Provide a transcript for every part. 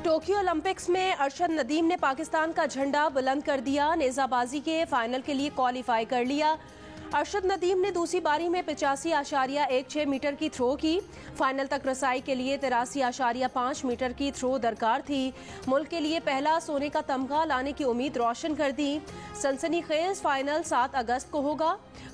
Tokyo Olympics में अरशद नदीम ने पाकिस्तान का झंडा बुलंद कर दिया। नेजाबाजी के फाइनल के लिए क्वालिफाई कर लिया। अरशद नदीम ने दूसरी बारी में 85.16 मीटर की थ्रो की। फाइनल तक रसाई के लिए 83.5 मीटर की थ्रो दरकार थी। मुल्क के लिए पहला सोने का तमगा लाने की उम्मीद रोशन कर दी। सनसनीखेज फाइनल 7 अगस्त को होगा।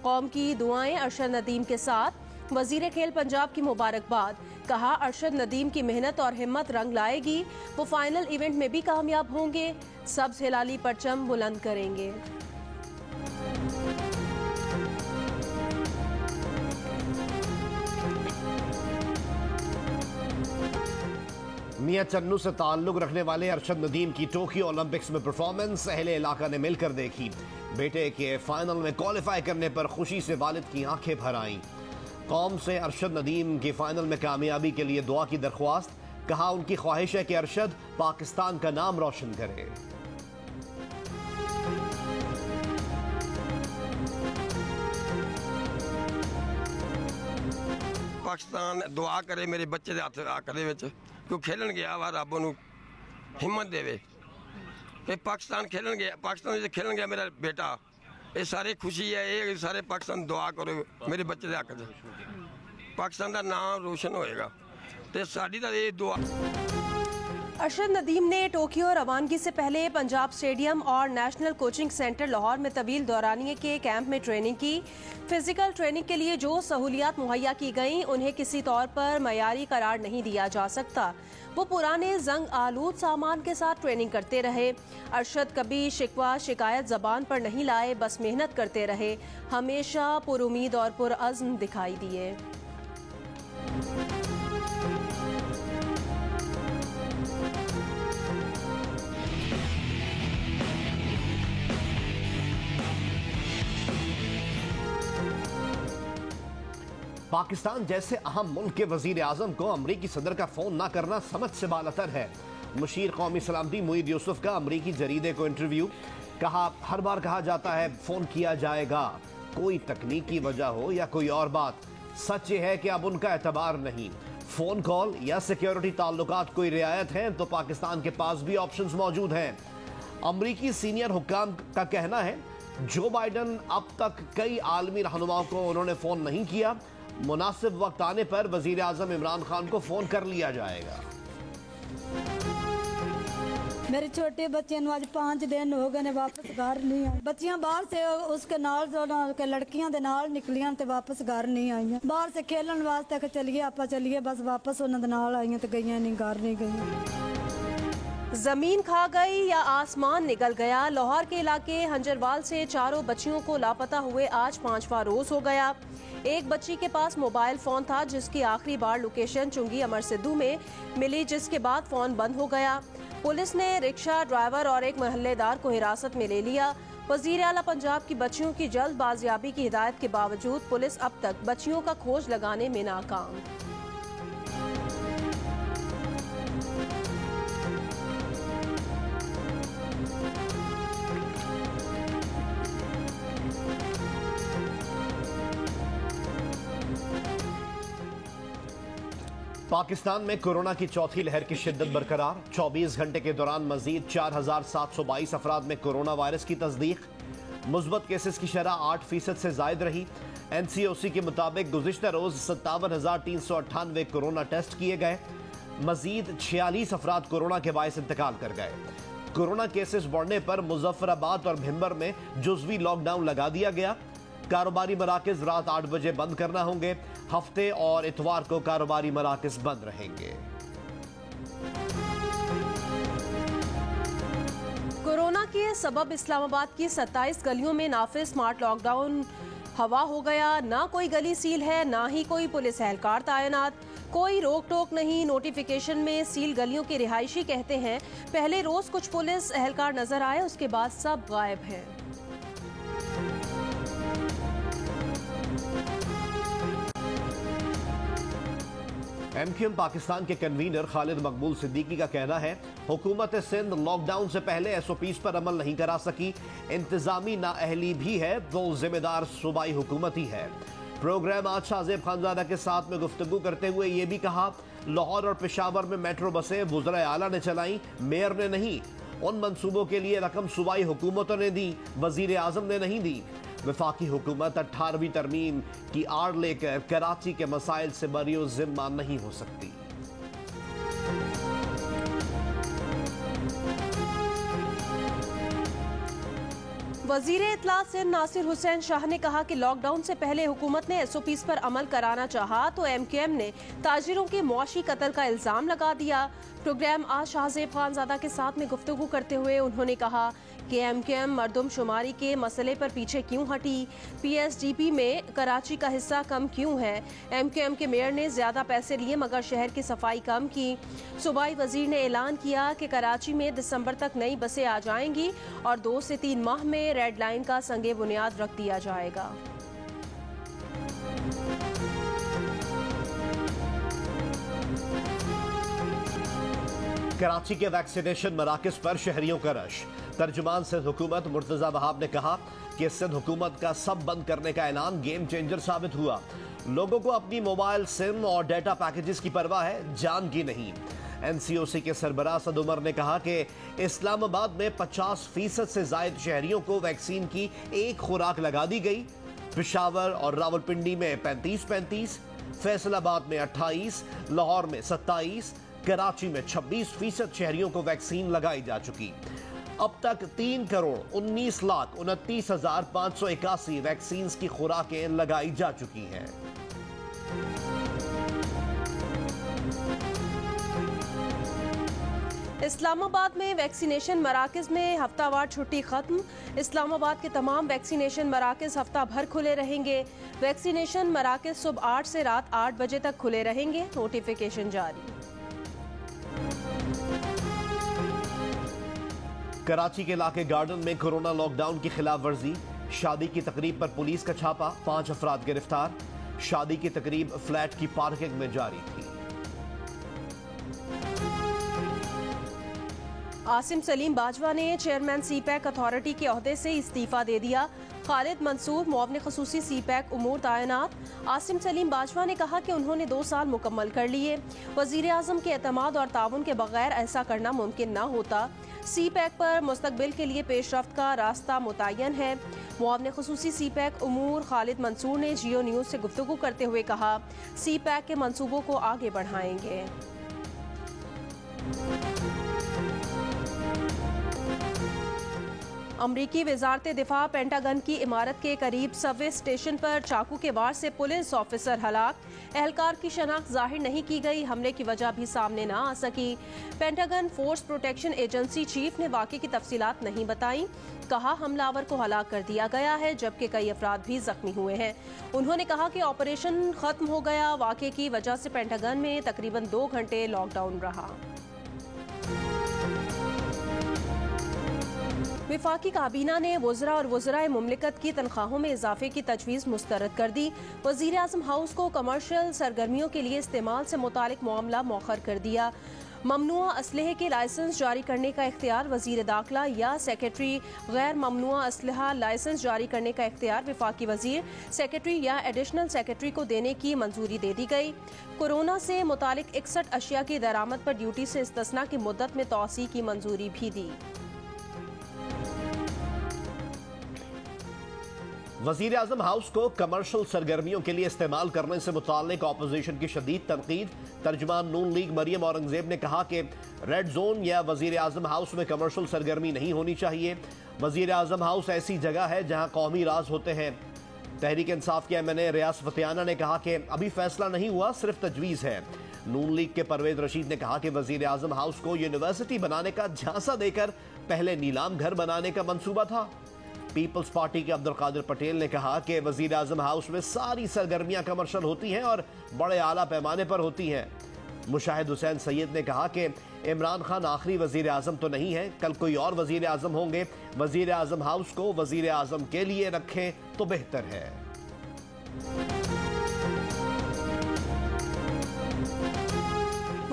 कौम की दुआएं अरशद नदीम के साथ। वजीर खेल पंजाब की मुबारकबाद। कहा, अरशद नदीम की मेहनत और हिम्मत रंग लाएगी। वो फाइनल इवेंट में भी कामयाब होंगे। सब्ज हिलाली परचम बुलंद करेंगे। मियां चन्नू से ताल्लुक रखने वाले अरशद नदीम की टोक्यो ओलंपिक्स में परफॉर्मेंस अहले इलाका ने मिलकर देखी। बेटे के फाइनल में क्वालिफाई करने पर खुशी से वालिद की आंखें भर आईं। कौम से अरशद नदीम की फाइनल में कामयाबी के लिए दुआ की दरख्वास्त। कहा, उनकी ख्वाहिश है कि अरशद पाकिस्तान का नाम रोशन करे। पाकिस्तान दुआ करे मेरे बच्चे दे हत्थ करे विच क्यों खेलन गया वा, रब नूं हिम्मत देवे। ये पाकिस्तान खेलन गया, पाकिस्तान खेलन गया मेरा बेटा। ये सारे खुशी है, ये सारे पाकिस्तान दुआ करो मेरे बच्चे दे हक च पाकिस्तान का नाम रोशन होएगा। तो साडी दा ये दुआ। अरशद नदीम ने टोक्यो रवानगी से पहले पंजाब स्टेडियम और नेशनल कोचिंग सेंटर लाहौर में तवील दौरानिये के कैंप में ट्रेनिंग की। फिजिकल ट्रेनिंग के लिए जो सहूलियात मुहैया की गईं, उन्हें किसी तौर पर मयारी करार नहीं दिया जा सकता। वो पुराने जंग आलूद सामान के साथ ट्रेनिंग करते रहे। अरशद कभी शिकवा शिकायत जबान पर नहीं लाए, बस मेहनत करते रहे। हमेशा पुरुमीद और पुरअज़्म दिखाई दिए। पाकिस्तान जैसे अहम मुल्क के वजीर आजम को अमरीकी सदर का फोन ना करना समझ से बालतर है। मुशीर कौमी सलामती मुईद यूसुफ का अमरीकी जरीदे को इंटरव्यू। कहा, हर बार कहा जाता है फोन किया जाएगा, कोई तकनीकी वजह हो या कोई और बात, सच ये है कि अब उनका एतबार नहीं। फोन कॉल या सिक्योरिटी ताल्लुकात कोई रियायत हैं तो पाकिस्तान के पास भी ऑप्शंस मौजूद हैं। अमरीकी सीनियर हुक्काम का कहना है, जो बाइडन अब तक कई आलमी रहनुमाओं को उन्होंने फोन नहीं किया। मुनासिब वक्त आने पर वजीर आजम इमरान खान को फोन कर लिया जाएगा। मेरे छोटे बच्चे आज 5 दिन हो गए ने वापस घर नहीं आए। बच्चियां बाहर से उसके नाल के लड़कियां दे नाल निकलियां ते वापस घर नहीं आईयां। बाहर से खेलन वास्ते चलिए आपा चलिए, बस वापस उन्हां दे नाल आईयां ते गईयां नहीं, घर नहीं गईयां। जमीन खा गई या आसमान निकल गया। लाहौर के इलाके हंजरवाल से 4 बच्चियों को लापता हुए आज 5वां रोज हो गया। एक बच्ची के पास मोबाइल फोन था जिसकी आखिरी बार लोकेशन चुंगी अमर सिद्धू में मिली, जिसके बाद फोन बंद हो गया। पुलिस ने रिक्शा ड्राइवर और एक महल्लेदार को हिरासत में ले लिया। वजीर आला पंजाब की बच्चियों की जल्द बाजियाबी की हिदायत के बावजूद पुलिस अब तक बच्चियों का खोज लगाने में नाकाम। पाकिस्तान में कोरोना की चौथी लहर की शिद्दत बरकरार। 24 घंटे के दौरान मजीद 4722 अफराद में कोरोना वायरस की तस्दीक। मुस्बत केसेस की शरह 8% से जायद रही। NCOC के मुताबिक गुज़िश्ता रोज 57,398 कोरोना टेस्ट किए गए। मजीद 46 अफराद कोरोना के बायस इंतकाल कर गए। कोरोना केसेस बढ़ने पर मुजफ्फराबाद और भिंबर में जुज़वी लॉकडाउन लगा दिया गया। कारोबारी मराकज रात 8 बजे बंद करना होंगे। हफ्ते और इतवार को कारोबारी मराकज बंद रहेंगे। कोरोना के सबब इस्लामाबाद की 27 गलियों में नाफिज स्मार्ट लॉकडाउन हवा हो गया। ना कोई गली सील है, ना ही कोई पुलिस एहलकार तैनात। कोई रोक टोक नहीं। नोटिफिकेशन में सील गलियों के रिहायशी कहते हैं पहले रोज कुछ पुलिस एहलकार नजर आए, उसके बाद सब गायब हैं। MQM पाकिस्तान के कन्वीनर खालिद मकबूल सिद्दीकी का कहना है, हुकूमत सिंध लॉकडाउन से पहले SOPs पर अमल नहीं करा सकी। इंतजामी नाअहली भी है तो जिम्मेदार सूबाई हुकूमत ही है। प्रोग्राम आज शाहजेब खानजादा के साथ में गुफ्तगू करते हुए ये भी कहा, लाहौर और पेशावर में मेट्रो बसें वज़ीर आला ने चलाई, मेयर ने नहीं। उन मंसूबों के लिए रकम सूबाई हुकूमतों ने दी, वज़ीर आज़म ने नहीं दी। वफाकी हुकूमत 18वीं तरमीम की आड़ लेकर कराची के मसाइल से बरियो जिम्मा नहीं हो सकती। वजीर इत्तला सिंध नासिर हुसैन शाह ने कहा कि लॉकडाउन से पहले हुकूमत ने SOPs पर अमल कराना चाहा तो MKM ने ताजिरों के मुआशी कत्ल का इल्ज़ाम लगा दिया। प्रोग्राम आज शाहजेब खानजादा के साथ में गुफ्तगू करते हुए उन्होंने कहा कि MKM मरदमशुमारी के मसले पर पीछे क्यों हटी, PSDP में कराची का हिस्सा कम क्यों है। MKM के मेयर ने ज़्यादा पैसे लिए मगर शहर की सफाई कम की। सूबाई वजीर ने ऐलान किया कि कराची में दिसंबर तक नई बसें आ जाएंगी और 2 से 3 माह में रेड लाइन का संगे बुनियाद रख दिया जाएगा। कराची के वैक्सीनेशन मराकज पर शहरियों का रश। तर्जुमान सिंध हुकूमत मुर्तजा वहाब ने कहा कि सिंध हुकूमत का सब बंद करने का ऐलान गेम चेंजर साबित हुआ। लोगों को अपनी मोबाइल सिम और डाटा पैकेजेस की परवाह है, जान की नहीं। NCOC के सरबराह सद उमर ने कहा कि इस्लामाबाद में 50% से जायद शहरियों को वैक्सीन की एक खुराक लगा दी गई। पेशावर और रावलपिंडी में 35-35, फैसलाबाद में 28, लाहौर में 27, कराची में 26% शहरियों को वैक्सीन लगाई जा चुकी। अब तक 3,19,29,581 वैक्सीन की खुराकें लगाई जा चुकी हैं। इस्लामाबाद में वैक्सीनेशन मराकज में हफ्तावार छुट्टी खत्म। इस्लामाबाद के तमाम वैक्सीनेशन मराकज हफ्ता भर खुले रहेंगे। वैक्सीनेशन मराकज सुबह 8 से रात 8 बजे तक खुले रहेंगे। नोटिफिकेशन जारी। कराची के इलाके गार्डन में कोरोना लॉकडाउन की खिलाफ वर्जी। शादी की तकरीब पर पुलिस का छापा, 5 अफराद गिरफ्तार। शादी की तकरीब फ्लैट की पार्किंग में जारी थी। आसिम सलीम बाजवा ने चेयरमैन CPAC अथॉरिटी के ओहदे से इस्तीफा दे दिया। खालिद मंसूर मुआवने खसूसी CPAC उमूर तैनात। आसिम सलीम बाजवा ने कहा कि उन्होंने 2 साल मुकम्मल कर लिए। वजीर आज़म के एतमाद और ताउन के बगैर ऐसा करना मुमकिन न होता। CPAC पर मुस्तकबिल के लिए पेशरफ्त का रास्ता मुतय्यन है। मुआवने खसूसी CPAC उमूर खालिद मंसूर ने जियो न्यूज़ से गुफ्तगू करते हुए कहा, CPAC के मंसूबों को आगे बढ़ाएंगे। अमरीकी वजारत दिफा पेंटागन की इमारत के करीब सबवे स्टेशन पर चाकू के वार से पुलिस ऑफिसर हलाक। एहलकार की शनाख्त जाहिर नहीं की गई। हमले की वजह भी सामने ना आ सकी। Pentagon force protection agency chief ने वाक़े की तफसीलात नहीं बताई। कहा हमलावर को हलाक कर दिया गया है जबकि कई अफराद भी जख्मी हुए हैं। उन्होंने कहा कि ऑपरेशन खत्म हो गया। वाक़े की वजह से पेंटागन में तकरीबन 2 घंटे लॉकडाउन रहा। विफाकी काबीना ने वज़रा और वज़राए मुमलिकत की तनख्वाहों में इजाफे की तजवीज़ मुस्तरद कर दी। वज़ीर आज़म हाउस को कमर्शियल सरगर्मियों के लिए इस्तेमाल से मुतालिक मामला मौखर कर दिया। ममनुआ असलहे के लाइसेंस जारी करने का इख्तियार वज़ीर दाखिला या सेक्रेटरी, गैर ममनुआ असलहा लाइसेंस जारी करने का इख्तियार विफाकी वज़ीर, सेक्रेटरी या एडिशनल सेक्रेटरी को देने की मंजूरी दे दी गई। कोरोना से मुतालिक 61 अशिया की दरामद पर ड्यूटी से इस्तिस्ना की मुद्दत में तौसी की मंजूरी भी दी। वज़ीर आज़म हाउस को कमर्शियल सरगर्मियों के लिए इस्तेमाल करने से मुताल्लिक ऑपोजिशन की शदीद तनकीद। तर्जुमान नून लीग मरियम औरंगजेब ने कहा कि रेड जोन या वज़ीर आज़म हाउस में कमर्शियल सरगर्मी नहीं होनी चाहिए। वज़ीर आज़म हाउस ऐसी जगह है जहां कौमी राज होते हैं। तहरीक इंसाफ के MNA रियाज फतियाना ने कहा कि अभी फैसला नहीं हुआ, सिर्फ तजवीज़ है। नून लीग के परवेज रशीद ने कहा कि वज़ीर आज़म हाउस को यूनिवर्सिटी बनाने का झांसा देकर पहले नीलाम घर बनाने का मंसूबा था। पीपल्स पार्टी के अब्दुल कादिर पटेल ने कहा कि वज़ीर आज़म हाउस में सारी सरगर्मियां कमर्शियल होती हैं और बड़े आला पैमाने पर होती हैं। मुशाहिद हुसैन सैयद ने कहा कि इमरान खान आखिरी वज़ीर आज़म तो नहीं है, कल कोई और वज़ीर आज़म होंगे। वज़ीर आज़म हाउस को वज़ीर आज़म के लिए रखें तो बेहतर है।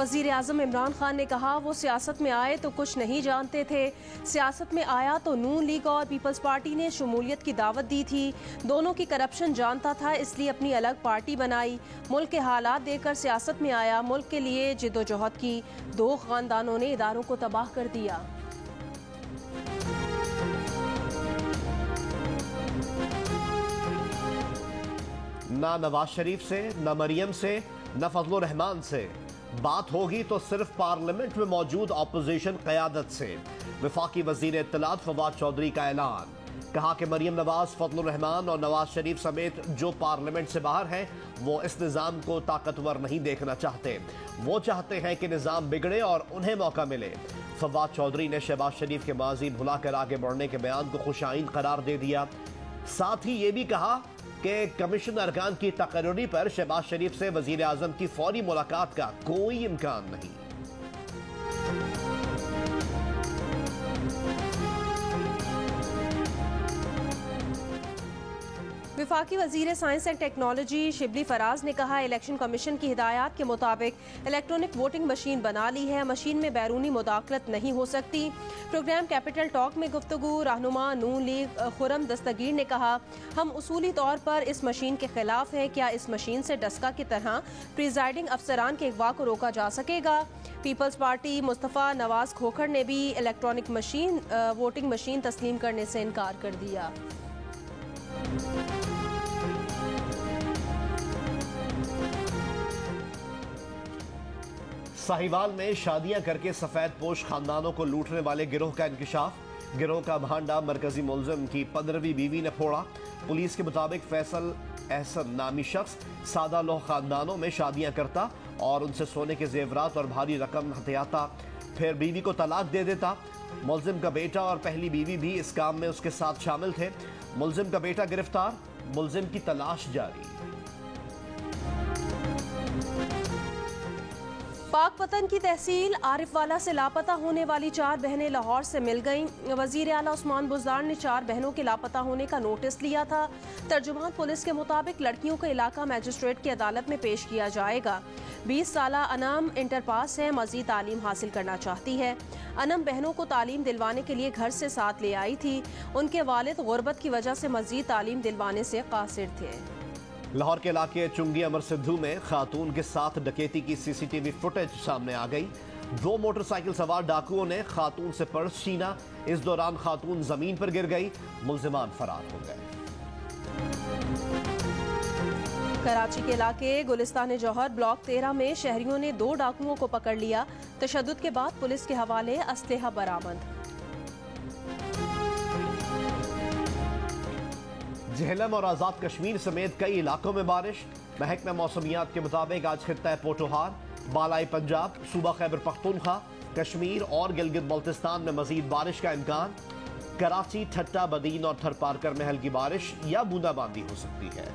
वजीर आज़म इमरान खान ने कहा वो सियासत में आए तो कुछ नहीं जानते थे, सियासत में आया तो नून लीग और पीपल्स पार्टी ने शमूलियत की दावत दी थी, दोनों की करप्शन जानता था इसलिए अपनी अलग पार्टी बनाई, मुल्क के हालात देखकर सियासत में आया, मुल्क के लिए जिद्दोजहद की, दो खानदानों ने इदारों को तबाह कर दिया। ना नवाज शरीफ से, न मरियम से, न फजलुर रहमान से, बात होगी तो सिर्फ पार्लियामेंट में मौजूद अपोजिशन क़यादत से। वफाकी वजीर इत्तलात फवाद चौधरी का ऐलान, कहा कि मरियम नवाज, फजलुर रहमान और नवाज शरीफ समेत जो पार्लियामेंट से बाहर हैं वो इस निज़ाम को ताकतवर नहीं देखना चाहते, वो चाहते हैं कि निज़ाम बिगड़े और उन्हें मौका मिले। फवाद चौधरी ने शहबाज शरीफ के माजी भुलाकर आगे बढ़ने के बयान को खुशाइन करार दे दिया। साथ ही ये भी कहा कि कमीशन अरकान की तकर्री पर शहबाज शरीफ से वजीर आजम की फौरी मुलाकात का कोई इम्कान नहीं। वफाकी वजीर science and technology Shibli Faraz ने कहा इलेक्शन कमीशन की हिदायत के मुताबिक इलेक्ट्रॉनिक वोटिंग मशीन बना ली है, मशीन में बैरूनी मुदाखलत नहीं हो सकती। प्रोग्राम कैपिटल टॉक में गुफ्तगू रहनुमा नून लीग खुरम दस्तगीर ने कहा हम उसूली तौर पर इस मशीन के खिलाफ हैं, क्या इस मशीन से डस्का की तरह प्रिजाइडिंग अफसरान के अगवा को रोका जा सकेगा। पीपल्स पार्टी मुस्तफ़ा नवाज खोखर ने भी इलेक्ट्रॉनिक मशीन वोटिंग मशीन तस्लीम करने से इनकार कर दिया। साहिवाल में शादियां करके सफेद पोश खानदानों को लूटने वाले गिरोह का इंकिशाफ। गिरोह का भांडा मरकजी मुलजिम की 15वीं बीवी ने फोड़ा। पुलिस के मुताबिक फैसल एहसन नामी शख्स सादा लोह खानदानों में शादियां करता और उनसे सोने के जेवरात और भारी रकम हथियाता, फिर बीवी को तलाक दे देता। मुलजिम का बेटा और पहली बीवी भी इस काम में उसके साथ शामिल थे। मुलजिम का बेटा गिरफ्तार, मुलजिम की तलाश जारी। पाकपतन की तहसील आरिफवाला से लापता होने वाली 4 बहनें लाहौर से मिल गईं। वजीर आला उस्मान बुज़दार ने 4 बहनों के लापता होने का नोटिस लिया था। तर्जुमान पुलिस के मुताबिक लड़कियों को इलाका मैजिस्ट्रेट की अदालत में पेश किया जाएगा। 20 साला अनम इंटर पास है, मजीद तालीम हासिल करना चाहती है। अनम बहनों को तालीम दिलवाने के लिए घर से साथ ले आई थी। उनके वालिद गुर्बत की वजह से मजीद तालीम दिलवाने से कासिर थे। लाहौर के इलाके चुंगी अमर सिद्धू में खातून के साथ डकैती की सीसीटीवी फुटेज सामने आ गई। 2 मोटरसाइकिल सवार डाकुओं ने खातून से पर्स छीना। इस दौरान खातून जमीन पर गिर गई, मुल्जिमान फरार हो गए। कराची के इलाके गुलिस्तान जौहर ब्लॉक 13 में शहरियों ने 2 डाकुओं को पकड़ लिया। तशद्दुद के बाद पुलिस के हवाले असलहा बरामद। झेलम और आज़ाद कश्मीर समेत कई इलाकों में बारिश। महकमा मौसमियात के मुताबिक आज खित्ता पोटोहार, बालाई पंजाब, सूबा खैबर पख्तूनख्वा, कश्मीर और गिलगित बल्तिस्तान में मजीद बारिश का इम्कान। कराची, ठट्टा, बदीन और थरपारकर में हल्की बारिश या बूंदाबांदी हो सकती है।